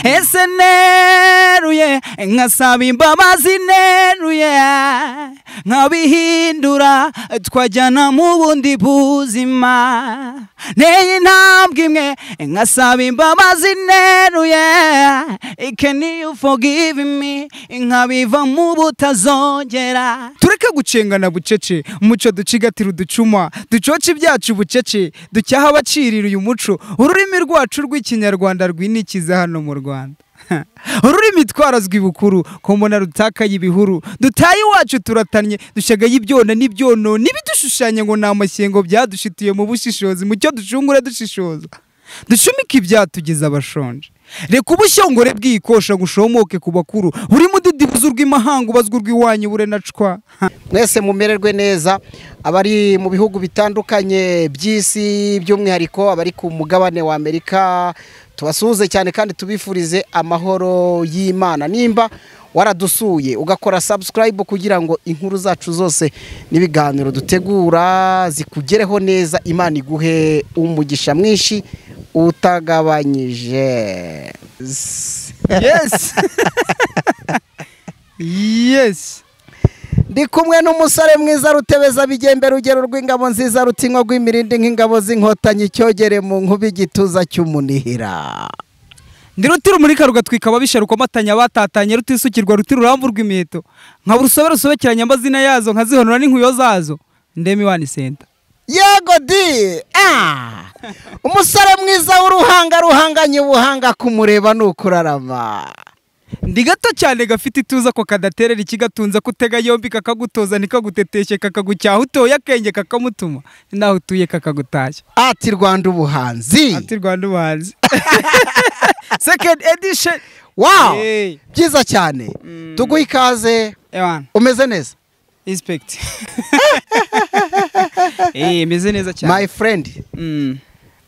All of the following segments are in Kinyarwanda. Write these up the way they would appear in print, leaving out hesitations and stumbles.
ese neruye nkasaba imbabazi neruye nkabihindura twajyana mu bundi buzima neye intambwe imwe nkasaba imbabazi neruye can you forgive me nkabiva mu butazongera tureke gucengana bucece umuco ducigatira uducuma ducoca ibyacu bucece ducyaha abacirira uyu muco ururimi rwacu rw'ikinyarwanda rwinikiza hano mu Rwanda ururimi twarazwi bukuru ko mbona rutakaye ibihuru dutaye iwacu turatanye dushagaye ibyona n'ibyono nibidushushanya ngo namashyengo byadushitiye mu bushishozi mucyo ducungure dushishoza dushumike ibyatugeza abashonje reka ubushongore bwikosha gushomoke ku bakuru uri mudidibuza urw'imahanga ubazwa urw'iwanyu bure nacwa mwese mumererwe neza abari mu bihugu bitandukanye by'isi by'umwihariko abari ku mugabane wa Amerika tubasuhuze cyane kandi tubifurize amahoro y'Imana nimba waradusuye ugakora subscribe kugira ngo inkuru zacu zose n'ibiganiro dutegura zikugereho neza Imana iguhe umugisha mwinshi utagabanyije. Yes. Yes. Ndi kumwe n'umusore mwiza rutebeza bigembe rugero rw'ingabo nziza rutinywa rw'imirindi nk'ingabo z'inkotanyi cyogere mu nkubi gituza cy'umunihira. Ndi rutiro muri karugatwika ababisharuko matanya batatanye rutisukirwa rutiro ruramvu rw'imiheto nka burusobe rusobekeranya amazina yazo nkazihonora n'inkuyo zazo ndemi wani center. Yego di umusore mwiza w'uruhanga ruhanganye ubuhanga kumureba nukurarama. Ndi gato cyane gafite ituza ko kadaterera ikigatunza kutega yombi kakagutoza nikaguteteshe kakagucyaha utoya akenge kakamutuma naho utuye kakagutashya. Art Rwanda ubuhanzi. Art Rwanda ubuhanzi. Second edition. Wow. Byiza cyane. Tuguha ikaze. Umeze neza? Inspect. Meze neza cyane. My friend.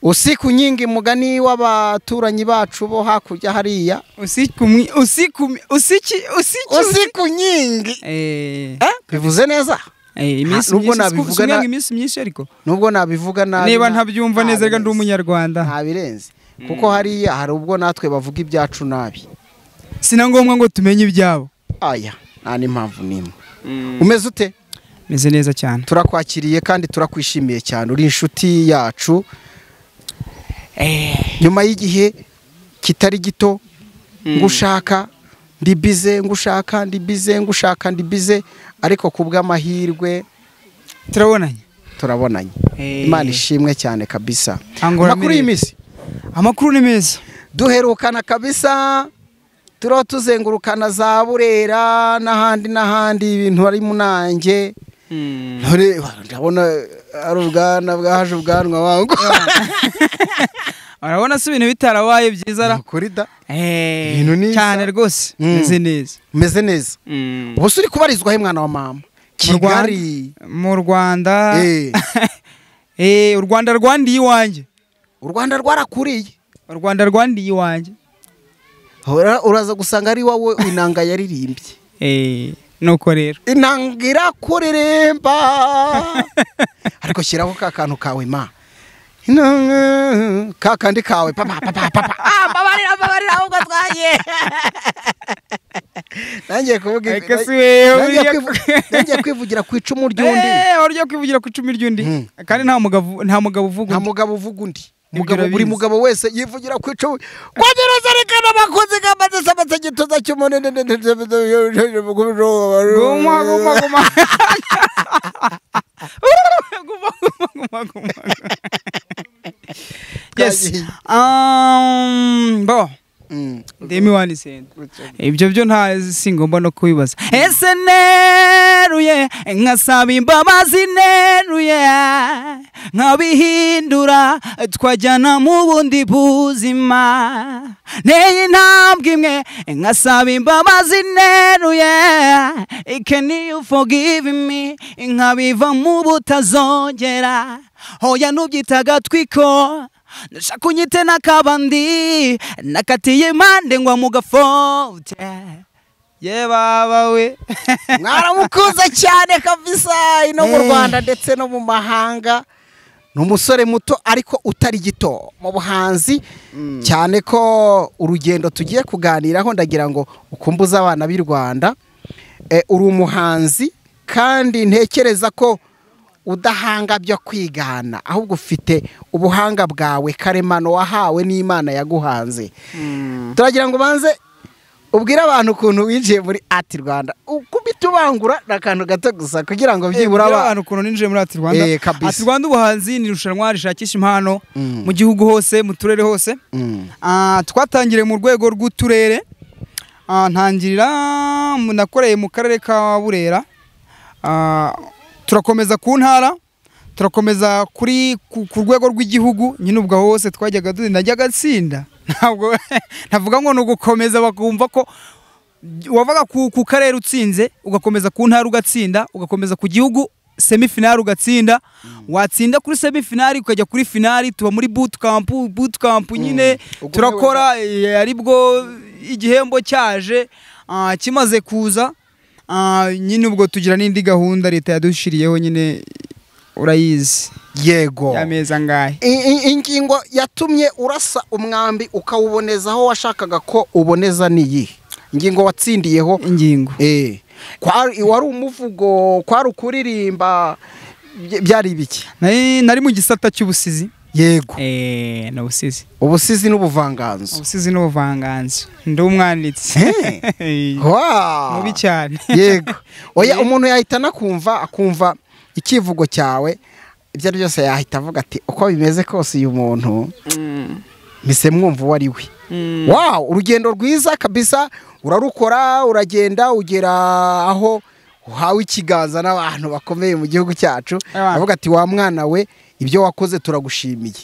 Usiku nyingi mugani w'abaturanyi bacu bo hakurya hariya. Usiku nyingi. Bivuze neza? Nubwo nabivuga iminsi myinshi ariko. Nubwo nabivuga nabi. Niba ntabyumva neza rega ndi umunyarwanda. Ntabirenze. Kuko hariya hari ubwo natwe bavuga ibyacu nabi. Sina ngombwa ngo tumenye ibyabo. Aya, nta n'impamvu nimwe. Umeze ute? Meze neza cyane. Turakwakiriye kandi turakwishimiye cyane uri inshuti yacu. Nyuma y'igihe kitari gito ngushaka ndi bize ngushaka ndi bize ariko kubw'amahirwe turabonanye Imana ishimwe cyane kabisa. Amakuru y'imisi amakuru ni meza duherukana kabisa turo tuzengurukana za Burera n'ahandi ibintu ari munange ndabona ari ubwana bwaje ubwanwa wangu. Arabona se ibintu bitarawaye byiza ra kurida cyane rwose meze neza ubuse uri kubarizwa he mwana wa mama Kigali mu Rwanda. U Rwanda rwandiye iwanjye. U Rwanda rwarakuriye. U Rwanda rwandiye iwanjye. Uraza gusanga ari wowe inanga yaririmbye. Nuko rero inangira kuririmba ariko shyiraho kakantu kawe ma kakandi kawe papa babarira ahubwo twaye nangiye kuvuga nangiye kwivugira ku icumu ry'undi. Uryo kwivugira ku icumu ry'undi kandi nta mugabo uvuga undi. Buri mugabo wese yivugira ku icumu kwagereza rekana bakunzi gamaze sabatse gituza cy'umunene Yes. Demi wani center. Ibyo byo nta singomba no kubibaza. Ese neruye nkasaba imbabazi neruye nkabihindura twajyana mu bundi buzima neye intambwe imwe nkasaba imbabazi neruye can you forgive me nkabiva mu butazongera hoya nubyitaga twiko nashaka unyite nakabandi nakatiye impande ngwa mu gafote ye baba we mwaramukuze cyane kabisa ino mu Rwanda ndetse no mu mahanga ni umusore muto ariko utari gito mu buhanzi cyane ko urugendo tugiye kuganiraho ndagira ngo ukumbuze abana b'i Rwanda uri umuhanzi kandi ntekereza ko udahanga byo kwigana ahubwo ufite ubuhanga bwawe karemano wahawe n'Imana yaguhanze. Turagira ngo banze ubwira abantu ukuntu winjiye muri Art Rwanda ukubita ubangura n'akantu gato gusa kugira ngo byibura abantu ukuntu ninjiye muri Art Rwanda. Art Rwanda ubuhanzi ni irushanwa rishakisha impano mu gihugu hose mu turere hose. Twatangire mu rwego rw'uturere, ntangirira nakoreye mu karere ka Burera, turakomeza ku ntara, turakomeza ku rwego rw'igihugu. Nyine ubwo hose twajyaga najyaga tsinda, ntabwo navuga ngo nugukomeza bakumva ko wavaga ku karere utsinze ugakomeza ku ntara ugatsinda, ugakomeza ku gihugu semifinali ugatsinda, watsinda kuri semifinali ukajya kuri finali. Tuba muri boot camp nyine turakora, aribwo igihembo cyaje kimaze kuza. Nyine ubwo tugira n'indi gahunda leta yadushiriyeho, nyine urayizi. Yego yameza ngahe ingingo yatumye urasa umwambi ukawuboneza aho washakaga ko uboneza niyi ingingo watsindiyeho? Ingingo wari umuvugo, kwari ukuririmba, byari ibiki? Nari mu gisata cy'ubusizi. Yego n'ubusizi, ubusizi n'ubuvanganzo. Ubusizi n'ubuvanganzo, ndi umwanditsi. Wow, mubi cyane. Yego oya, umuntu yahita akumva ikivugo cyawe, ibyo ari byose yahita avuga ati uko bimeze kose uyu muntu mise mwumva uwo ari we. Wow, urugendo rwiza kabisa, urarukora, uragenda ugera aho uhawe ikiganza n'abantu bakomeye mu gihugu cyacu. Avuga ati wa mwana we, ibyo wakoze turagushimiye.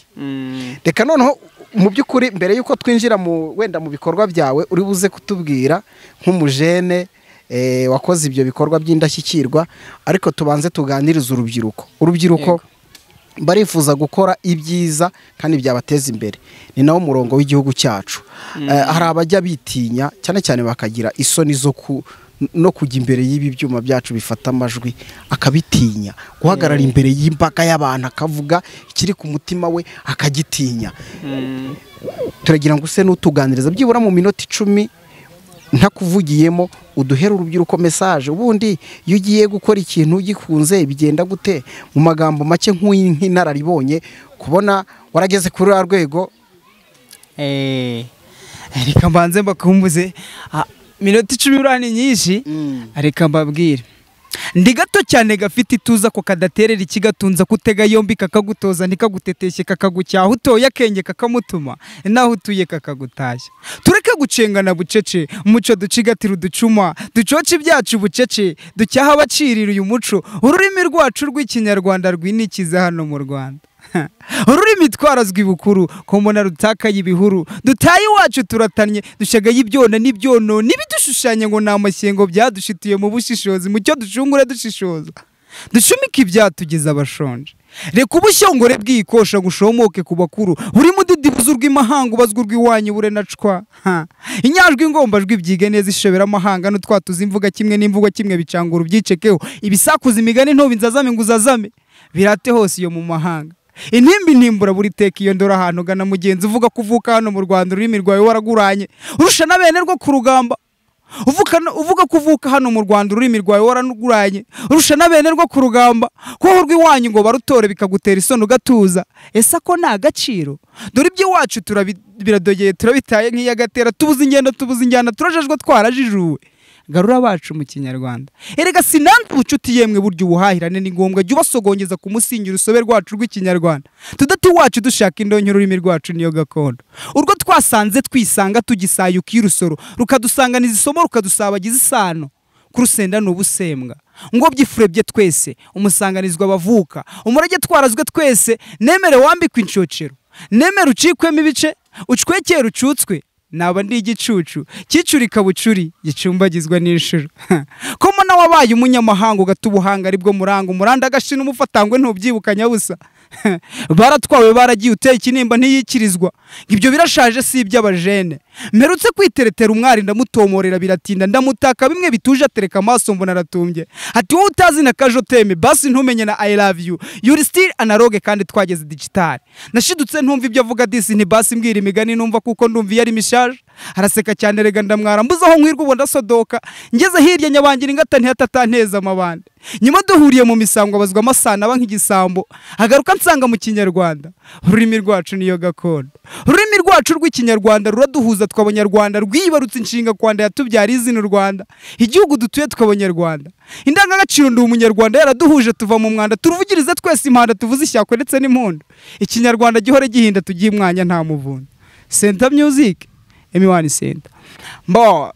Reka noneho mu by'ukuri mbere yuko twinjira wenda mu bikorwa byawe, uri buze kutubwira nk'umujene wakoze ibyo bikorwa by'indashyikirwa, ariko tubanze tuganiriza urubyiruko barifuza gukora ibyiza kandi byabateza imbere. Ni nawo murongo w'igihugu cyacu. Hari abajya bitinya cyane cyane bakagira isoni no kujya imbere y'ibi byuma byacu bifata amajwi, akabitinya guhagarara imbere y'imbaga y'abantu akavuga ikiri ku mutima we akagitinya. Turagira ngo use n'utuganiriza byibura mu minota 10 ntakuvugiyemo, uduhera urubyiruko message. Ubundi iyo ugiye gukora ikintu gikunze bigenda gute? Mu magambo make nk'inararibonye kubona warageze kuri rwego. Reka mbanze mbakumbuze minota 10 urani nyinshi. Reka mbabwire, ndi gato cyane gafite ituza ko kadaterera ikigatunza kutega yombi kakagutoza nikaguteteshe kakagucyaha utoya kenge kakamutuma naho utuye kakagutashya. Tureke gucengana bucece umuco ducigatira uducuma ducoce ibyacu bucece ducyaha abacirira uyu muco. Ururimi rwacu rw'ikinyarwanda rwinikiza hano mu Rwanda. Ururimi twarazwi bukuru ko mbona rutakaye ibihuru, dutaye iwacu turatanye dushagaye ibyona n'ibyono n'ibidushushanya ngo n'amashyengo byadushitiye mu bushishozi. Mucyo ducungure dushishoza dushumika ibyatugeza abashonje. Reka ubushyongore bw'ikosha gushomoke ku bakuru, buri mudidibuzo rw'imahanga ubazwa rw'iwanyu bure nacwa. Inyajwi ngombajwi byige neza ishobera amahanga n'utwatuza imvuga kimwe n'imvugo kimwe bicangura ubyicekeho. Ibisakuza imigani ntobi nzazame nguzazame birate hose iyo mu mahanga. Intimbi ntimbura buri teka iyo ndora ahantu gana mugenzi uvuga kuvuka hano mu Rwanda ururimi rwawe waraguranye urusha nabene rwo ku rugamba. Uvuga kuvuka hano mu Rwanda ururimi rwawe waraguranye urusha nabene rwo ku rugamba. Ko urw'iwanyu ngo barutore bikagutera isoni ugatuza. Ese ko nta gaciro? Dore ibyo wacu biradogeye turabitaye nk'iyagatera, tubuze ingendo tubuze injyana turajejwe twarajijuwe. Garura bacu mu kinyarwanda. Erega sinandi ubucuti yemwe buryo ubuhahirane ni ngombwa jya ubasogongeza ku musingi urusobe rwacu rw'ikinyarwanda. Tudati wacu dushaka indonyo ururimi rwacu niyo gakondo. Urwo twasanze twisanga tugisayuka y'urusoro rukadusanganiza isomo rukadusabagiza isano. Kurusenda n'ubusembwa ngo byifurebye twese umusanganizwa bavuka umurage twarazwe twese. Nemere wambikwa incocero, nemere ucikwemo ibice ucwekera ucutswe. Naba ndi igicucu cyicurika bucuri gicumbagizwa n'inshuro. Ko mona wabaye umunyamahanga ugatubuhanga aribwo muranga umuranda agashina umufatangwe ntubyibukanya busa. Baratwawe baragiye uteye ikinimba ntiyikirizwa. Ibyo birashaje si iby'abajene. mperutse kwiteretera umwari ndamutomorera biratinda ndamutaka bimwe bituje atereka amaso mbona aratumbye ati wowe utazi na kajoteme basi ntumenye na I love you you're still analogue kandi twageze digital nashidutse ntumva ibyo avuga disi nti basi mbwira imigani numva kuko ndumva yari mishaje araseka cyane rega ndamwara mbuze aho nkwirwa ubu ndasodoka ngeze hirya nyabangira ingata ntihatatanteza amabande nyuma duhuriye mu misango abazwa amasana aba nk'igisambo hagaruka nsanga mu kinyarwanda ururimi rwacu niyo gakondo ururimi rwacu rw'ikinyarwanda ruraduhuza tw'abanyarwanda rwibarutse inshinga kwanda yatubyara izina Rwanda igihugu dutuye tw'abanyarwanda indangagaciro ndi umunyarwanda yaraduhuje tuva mu mwanda turuvugirize twese impanda tuvuze ishyakwe ndetse n'impundu ikinyarwanda gihore gihinda tugiye umwanya nta muvundo Center Music M1 Center mbo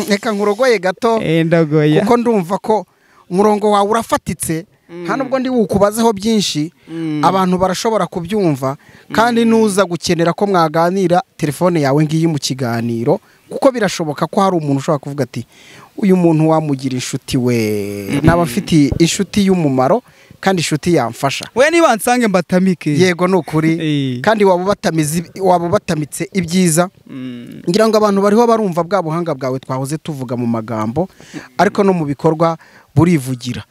reka nkurogoye gato ndagoye kuko ndumva ko umurongo wawe urafatitse hano ubwo ndi wukubazeho byinshi abantu barashobora kubyumva kandi nuza gukenera ko mwaganira telefone yawe ngiyi mu kiganiro kuko birashoboka ko hari umuntu ushobora kuvuga ati uyu muntu wamugira inshuti we naba afite inshuti y'umumaro kandi inshuti yamfasha we niba nsange mbatamike yego nukuri kandi waba batamitse ibyiza ngira ngo abantu bariho barumva bwa buhanga bwawe twahoze tuvuga mu magambo ariko no mu bikorwa burivugira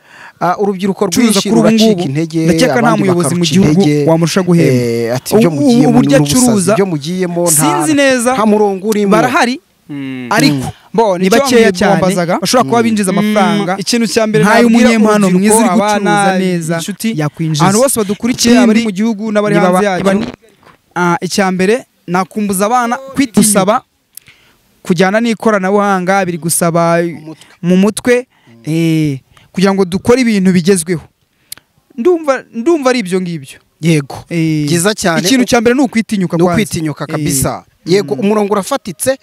urubyiruko rwinshi ruracika intege ndakeka nta muyobozi mu gihugu wamurusha guhemba ati ibyo mugiyemo uburyo acuruza ibyo mugiyemo sinzi neza nta murongo urimo barahari ariko ni bakeya cyane bashobora kuba binjiza amafaranga ikintu cya mbere ntayo umunyempano mwiza uri gucuruza neza yakwinjiza abantu bose badukurikiye abari mu gihugu n'abari hanze yacyo icya mbere nakumbuza abana kwitusaba kujyana n'ikoranabuhanga biri gusaba mu mutwe kugira ngo dukore ibintu bigezweho ndumva ari ibyo ngibyo yego byiza cyane ikintu cya mbere ni ukwitinyuka kwanza ukwitinyuka kabisa yego umurongo urafatitse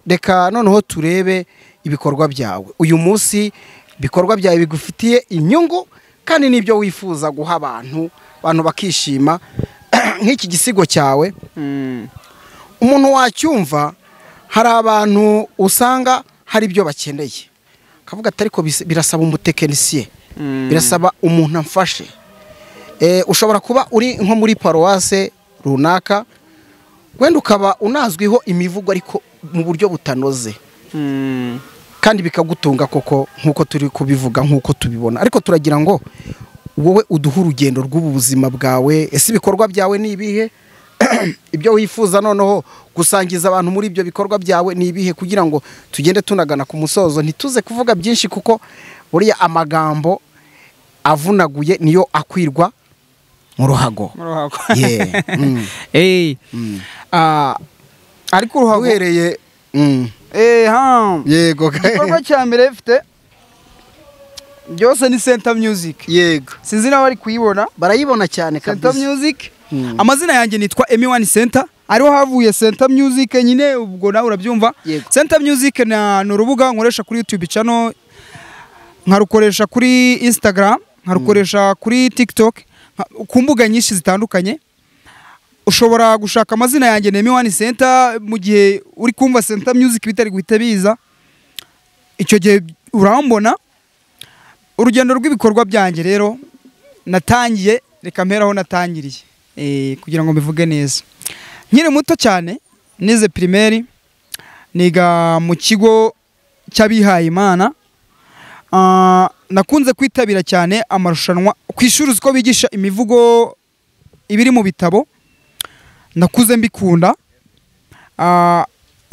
reka noneho turebe ibikorwa byawe uyu munsi ibikorwa byawe bigufitiye inyungu kandi n'ibyo wifuza guha abantu bakishima nk'iki gisigo cyawe umuntu wacyumva hari abantu usanga hari ibyo bakeneye akavuga ati ariko birasaba umutekinisiye birasaba umuntu amfashe ushobora kuba uri nko muri paruwase runaka wenda ukaba unazwiho imivugo ariko mu buryo butanoze kandi bikagutunga koko nk'uko turi kubivuga nk'uko tubibona ariko turagira ngo wowe uduhe urugendo rw'ubu buzima bwawe ese ibikorwa byawe ni ibihe ibyo wifuza noneho gusangiza abantu muri ibyo bikorwa byawe ni ibihe kugira ngo tugende tunagana ku musozo ntituze kuvuga byinshi kuko buriya amagambo avunaguye niyo akwirwa mu ruhago ariko uruhago uhereye yego igikorwa cya mbere bifite byose ni Center Music yego sinzi nawe ari kuyibona barayibona cyane kabisa Center Music amazina yanjye nitwa M1 Center ariho havuye Center Music nyine ubwo nawe urabyumva Center Music ni urubuga nkoresha kuri YouTube channel nkarukoresha kuri Instagram nkarukoresha kuri TikTok ku mbuga nyinshi zitandukanye ushobora gushaka amazina yanjye na M1 Center mu gihe uri kumva Center Music bitari guhita biza icyo gihe urambona urugendo rw'ibikorwa byanjye rero natangiye reka mperaho natangiriye kugira ngo mbivuge neza nkiri muto cyane nize primaire niga mu kigo cy'abihaye Imana nakunze kwitabira cyane amarushanwa ku ishuri uko bigisha imivugo ibiri mu bitabo nakuze mbikunda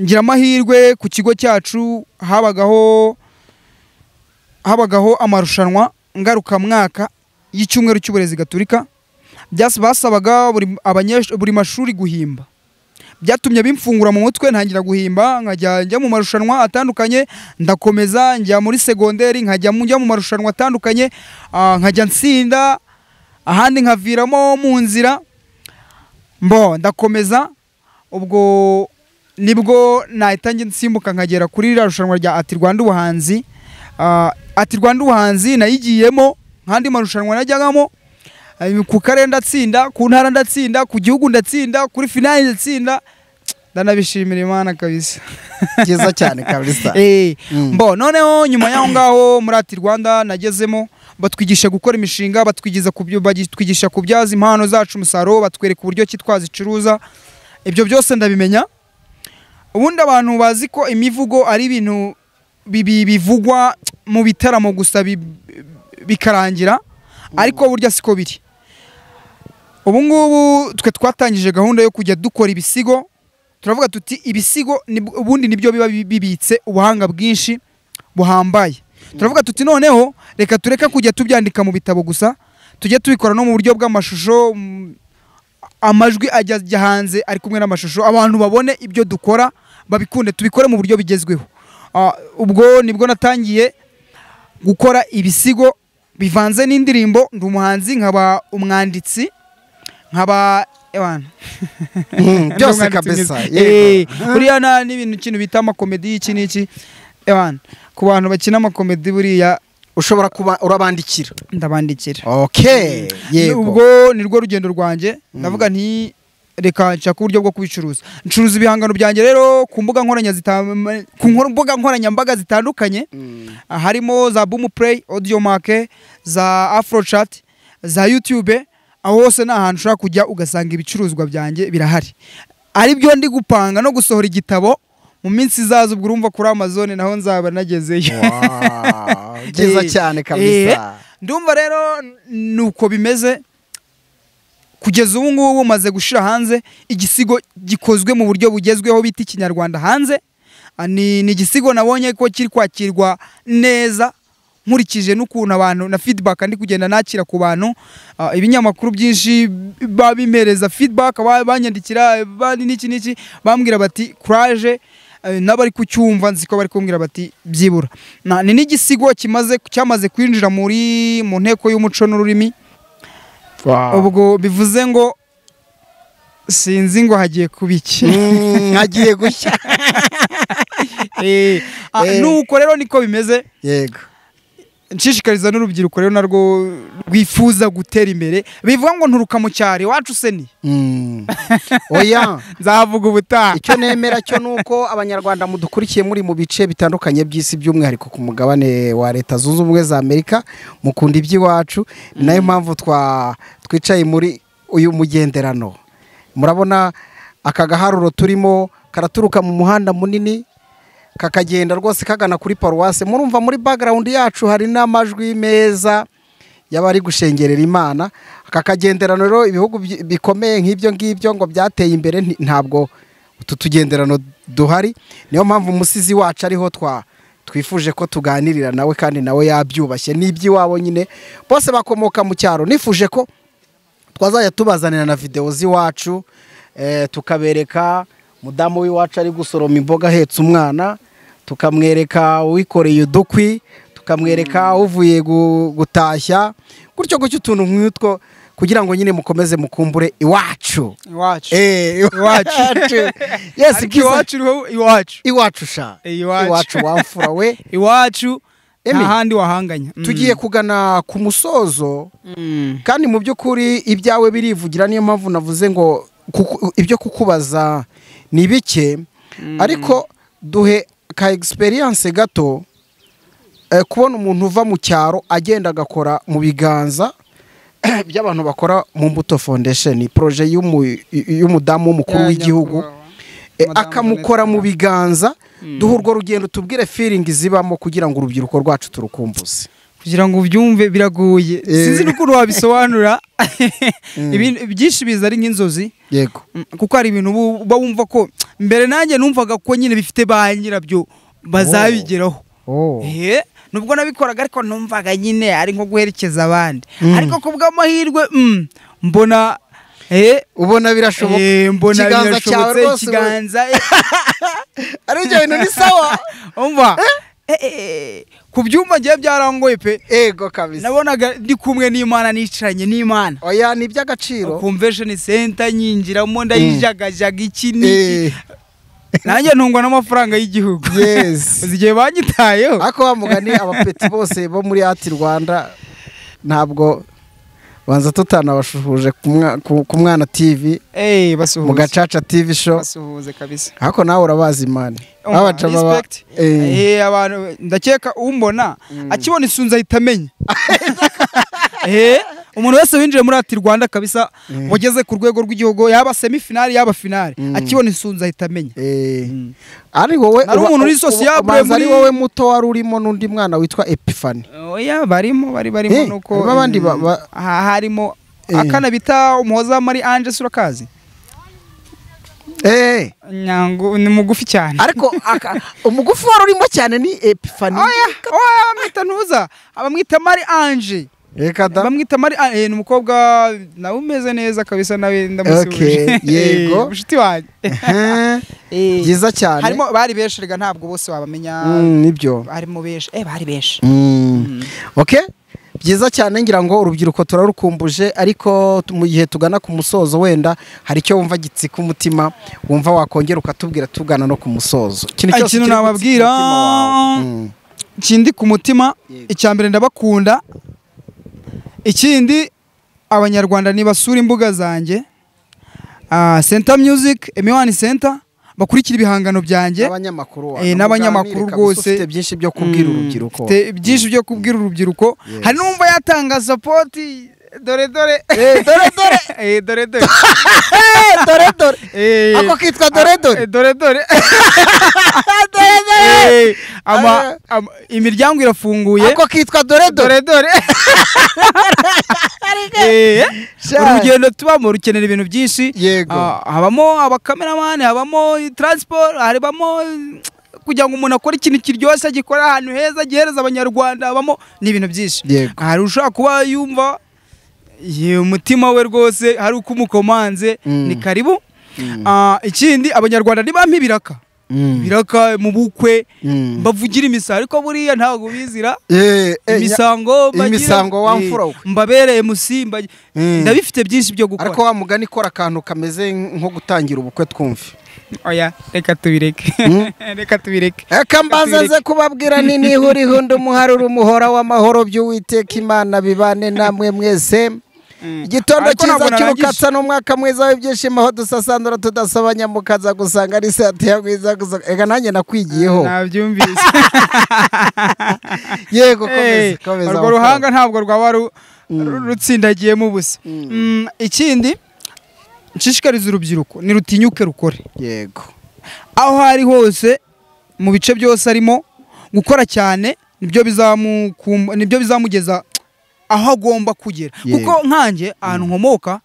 ngira amahirwe ku kigo cyacu habagaho amarushanwa ngarukamwaka y'icyumweru cy'uburezi gaturika basabaga buri mashuri guhimba byatumye bimfungura mu mutwe ntangira guhimba nkajya mu marushanwa atandukanye ndakomeza njya muri segonderi nkajya mu marushanwa atandukanye nkajya nsinda ahandi nkaviramo mu nzira ndakomeza ubwo nibwo nahita nsimbuka nkagera kuri irushanwa rya Art Rwanda ubuhanzi Art Rwanda ubuhanzi nayigiyemo nkandi marushanwa najyagamo ku karere ndatsinda ku ntara ndatsinda ku gihugu ndatsinda kuri finale ndatsinda ndanabishimira Imana kabisa byiza cyane kabisa noneho nyuma yaho ngaho muri Art Rwanda nagezemo batwigisha gukora imishinga, batwigisha kubyaza impano zacu umusaruro, batwereka uburyo ki twazicuruza. Ibyo byose ndabimenya. Ubundi abantu bazi ko imivugo ari ibintu bivugwa mu bitaramo gusa bikarangira, ariko burya siko biri. Ubu ngubu twe twatangije gahunda yo kujya dukora ibisigo. Turavuga tuti ibisigo ubundi nibyo biba bibitse ubuhanga bwinshi buhambaye. Turavuga tuti noneho reka tureka kujya tubyandika mu bitabo gusa, tujye tubikora no mu buryo bw'amashusho, amajwi ajya hanze ari kumwe n'amashusho, abantu babone ibyo dukora babikunde, tubikore mu buryo bigezweho. Ubwo nibwo natangiye gukora ibisigo bivanze n'indirimbo. Ndi umuhanzi, nkaba umwanditsi, nkaba byose kabisa. Buriya n'ibintu kintu bita amakomedi iki n'iki, ku bantu bakina amakomedi buriya ushobora kuba urabandikira. Ndabandikira. Okay, yego. Ubwo nirwo rugendo rwanjye. Ndavuga nti reka nshaka uburyo bwo kubicuruza. Ncuruza ibihangano byanjye rero ku mbuga nkoranyambaga zitandukanye, harimo za Boom Play, Audio Market, za Afro Chat, za YouTube. Aho hose ni ahantu ushobora kujya ugasanga ibicuruzwa byanjye birahari. Ari byo ndi gupanga no gusohora igitabo mu minsi izaza, ubwo urumva kuri Amazon naho nzaba nagezeyo. Byiza cyane kabisa. Ndumva rero nuko bimeze. Kugeza ubu ngubu maze gushira hanze igisigo gikozwe mu buryo bugezweho bita ikinyarwanda hanze. Ni igisigo nabonye ko kiri kwakirwa neza, nkurikije n'ukuntu abantu na feedback ndi kugenda nakira ku bantu. Ibinyamakuru byinshi babimpereza feedback, banyandikira n'iki bambwira bati courage, n'abari kucyumva nzi ko bari kumbwira bati byibura. Ni n'igisigo cyamaze kwinjira mu nteko y'umuco n'ururimi. Ubwo bivuze ngo sinzi ngo hagiye kubiki, hagiye gushya. Nuko rero niko bimeze. Yego. Nshishikariza n'urubyiruko rero narwo rwifuza gutera imbere. Bivuga ngo nturuka mu cyari wacu se ni oya, nzavuga ubutaha. Icyo nemera cyo nuko abanyarwanda mudukurikiye muri mu bice bitandukanye by'isi, by'umwihariko ku mugabane wa Leta Zunze Ubumwe za Amerika, mukunda iby'iwacu. Ni nayo mpamvu twicaye muri uyu mugenderano. Murabona aka gaharuro turimo karaturuka mu muhanda munini kakagenda rwose kagana kuri paruwase. Murumva muri background yacu hari n'amajwi meza y'abari gushengerera Imana. Aka kagenderano rero ibihugu bikomeye nk'ibyo ngibyo ngo byateye imbere ntabwo tutugenderano duhari. Niyo mpamvu umusizi wacu ariho twifuje ko tuganirira nawe, kandi nawe yabyubashye n'iby'iwabo nyine, bose bakomoka mu cyaro. Nifuje ko twazajya tubazanira na video z'iwacu, tukabereka mudamu w'iwacu ari gusoroma imboga ahetse umwana, tukamwereka uwikoreye udukwi, tukamwereka uvuye gutashya, gutyo utuntu nk'utwo, kugira ngo nyine mukomeze mukumbure iwacu. Yes, iwacu sha, iwacu wamfura we, iwacu ahandi wahanganya. Tugiye kugana ku musozo, kandi mu by'ukuri ibyawe birivugira. Niyo mpamvu navuze ngo ibyo kukubaza ni bike, ariko duhe ka experience gato. Kubona umuntu uva mu cyaro agenda agakora mu biganza by'abantu bakora mu Mbuto Foundation, projet y'umudamu w'umukuru w'igihugu, akamukora mu biganza. Duha urwo rugendo, tubwire feeling zibamo kugira ngo urubyiruko rwacu turukumbuze. Kugira ngo ubyumve biragoye, sinzi n'ukuntu wabisobanura. Ibintu byinshi biza ari nk'inzozi. Yego. Kuko hari ibintu bumva ko mbere nanjye numvaga ko nyine bifite ba nyirabyo bazabigeraho. Nubwo nabikoraga ariko numvaga nyine ari nko guherekeza abandi. Ariko kubw'amahirwe mbona ubona birashoboka. Mbona birashobotse ikiganza. Ari ibyo bintu ni sawa. Umva kubyumva ngiye byarangoye pe. Ego kabisa. Nabonaga ndi kumwe n'Imana, nicaranye n'Imana. Oya, ni by'agaciro. Convention center nyinjiramo ndayijagajaga iki niki. Nanjye ntungwa n'amafaranga y'igihugu. Yes. Uzigiye banyitayeho. Ako bamugani abapeti bose bo muri Art Rwanda ntabwo banza tutanabashuhuje ku mwana TV basuhuze mu gacaca TV show basuhuze kabisa hako nawe urabazi imana abaca baba abantu ndakeka umbona akibona isunza ahitamenye umuntu wese winjiye muri Art Rwanda kabisa wageze ku rwego rw'igihugu yaba semifinali yaba finali akibona isunza ahitamenye ari wowe ari umuntu uri sociable muri wowe muto wari urimo n'undi mwana witwa Epiphany oya barimo nuko abandi harimo akana bita umuhoza muri Ange surakazi nyango ni mugufi cyane ariko umugufi wari urimo cyane ni Epiphany oya bamwita ntuza abamwita muri Ange bamwita muri ni umukobwa nawe umeze neza kabisa nawe ndamusubije yego bushiti wanjye byiza cyane harimo bari benshi rega ntabwo bose wabamenya nibyo harimo benshi bari benshi okay byiza cyane ngira ngo urubyiruko turarukumbuje ariko mu gihe tugana ku musozo wenda hari icyo wumva gitsika umutima wumva wakongera ukatubwira tugana no ku musozo ikintu nababwira kindi ku mutima icyambere ndabakunda ikindi abanyarwanda nibasura imbuga zanjye Center Music M1 Center bakurikira ibihangano byanjye n'abanyamakuru rwose byinshi byo kubwira urubyiruko byinshi byo kubwira urubyiruko hari numva yatanga support dore ako kitwa dore imiryango irafunguye ako kitwa dore urugendo tubamo rukenera ibintu byinshi habamo abakameramani habamo transport habamo kugira ngo umuntu akore ikintu kiryoshye gikora ahantu heza gihereza abanyarwanda habamo ni ibintu byinshi hari ushaka kuba yumva umutima we rwose hari uko umukomanze ni karibu ikindi abanyarwanda ntibampe biraka mu bukwe bavugira imisaro ariko buriya ntabwo bizira imisango wamfura mbabereye musimba ndabifite byinshi byo gukora ariko wa mugani ikora akantu kameze nko gutangira ubukwe twumve oya reka tubireke reka mbazaze kubabwira ni nihurihunda umuharuro umuhora w'amahoro by'Uwiteka Imana bibane namwe mwese igitondo cyiza cy'urukatsa n'umwaka mwiza w'ibyishimo aho dusasandura tudasabanya mukaza gusanga ari sati ya mwiza gusa ega nanjye nakwigiyeho nabyumvise yego komeza urwo ruhanga ntabwo rwaba rutsindagiyemo ubusa ikindi nshishikariza urubyiruko ni rutinyuke rukore yego aho hari hose mu bice byose arimo gukora cyane nibyo bizamugeza aho agomba kugera kuko nkanjye ahantu nkomoka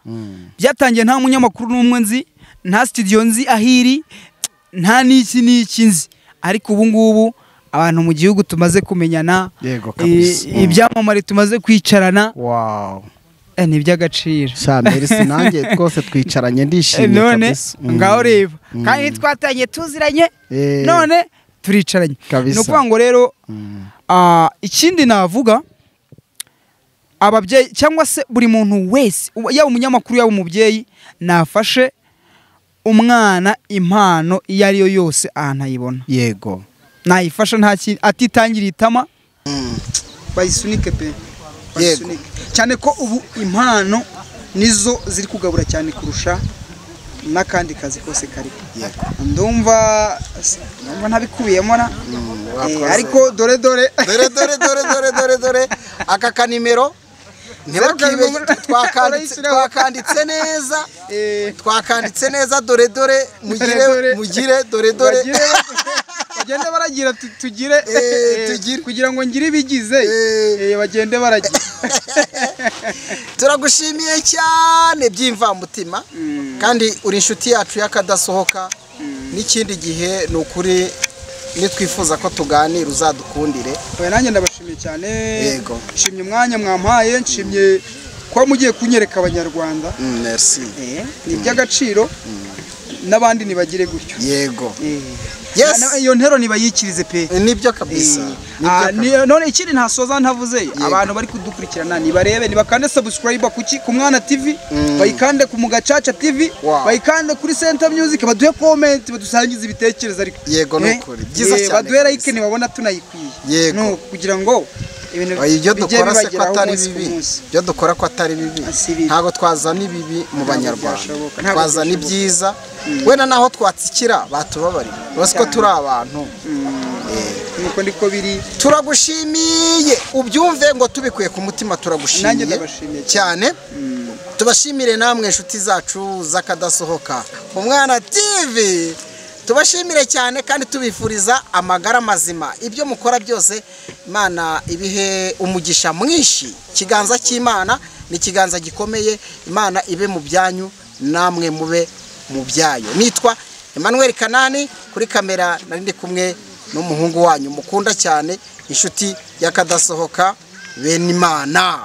byatangiye nta munyamakuru n'umwe nzi nta studio nzi ahiri nta n'iki nzi ariko ubu ngubu abantu mu gihugu tumaze kumenyana ibyamamare tumaze kwicarana ni iby'agaciro merci nanjye twose twicaranye ndishimye kabisa ngaho reba kandi twatangiye tuziranye none turicaranye ni ukuvuga ngo rero ikindi navuga ababyeyi cyangwa se buri muntu wese yaba umunyamakuru yaba umubyeyi nafashe umwana impano iyo ari yo yose ahantu ayibona yego nayifasha nta kintu atitangiriye itama bayisunike pe cyane ko ubu impano nizo ziri kugabura cyane kurusha n'akandi kazi kose kari ndumva ntabikubiyemo ariko dore aka kanimero ntibakibe twakanditse neza dore mugire dore bagende baragira tugire kugira ngo ngire ibigize bagende baragira turagushimiye cyane by'imvamutima kandi uri inshuti yacu y'akadasohoka n'ikindi gihe ni ukuri nitwifuza ko tuganira uzadukundire nanjye ndabashimiye cyane nshimye umwanya mwampaye nshimye kuba mugiye kunyereka abanyarwanda merci ni iby'agaciro n'abandi nibagire gutyo yego iyo ntero nibayikirize pe nibyo kabisa none ikindi ntasoza ntavuze abantu bari kudukurikirana nibarebe nibakande subscribe ku mwana TV bayikande ku mugacaca TV bayikande kuri Center Music baduhe comment badusangize ibitekerezo ariko yego nukuri byiza cyane baduhe like nibabona tunayikwiye no kugira ngo ibyo dukora se ko atari bibi, ibyo dukora ko atari bibi, ntago twazana ibibi mu banyarwanda, twazana ibyiza. Wenda naho twatsikira batubabarira, bose ko turi abantu. Nuko ndiko biri. Turagushimiye, ubyumve ngo tubikuye ku mutima, turagushimiye cyane. Tubashimire namwe inshuti zacu zakadasohoka Umwana TV, tubashimire cyane kandi tubifuriza amagara mazima. Ibyo mukora byose Imana ibihe umugisha mwinshi. Kiganza cy'Imana ni kiganza gikomeye, Imana ibe mu byanyu namwe mube mu byayo. Nitwa Emmanuel Kanani, kuri kamera nari ndi kumwe n'umuhungu wanyu mukunda cyane, inshuti yakadasohoka bene Imana.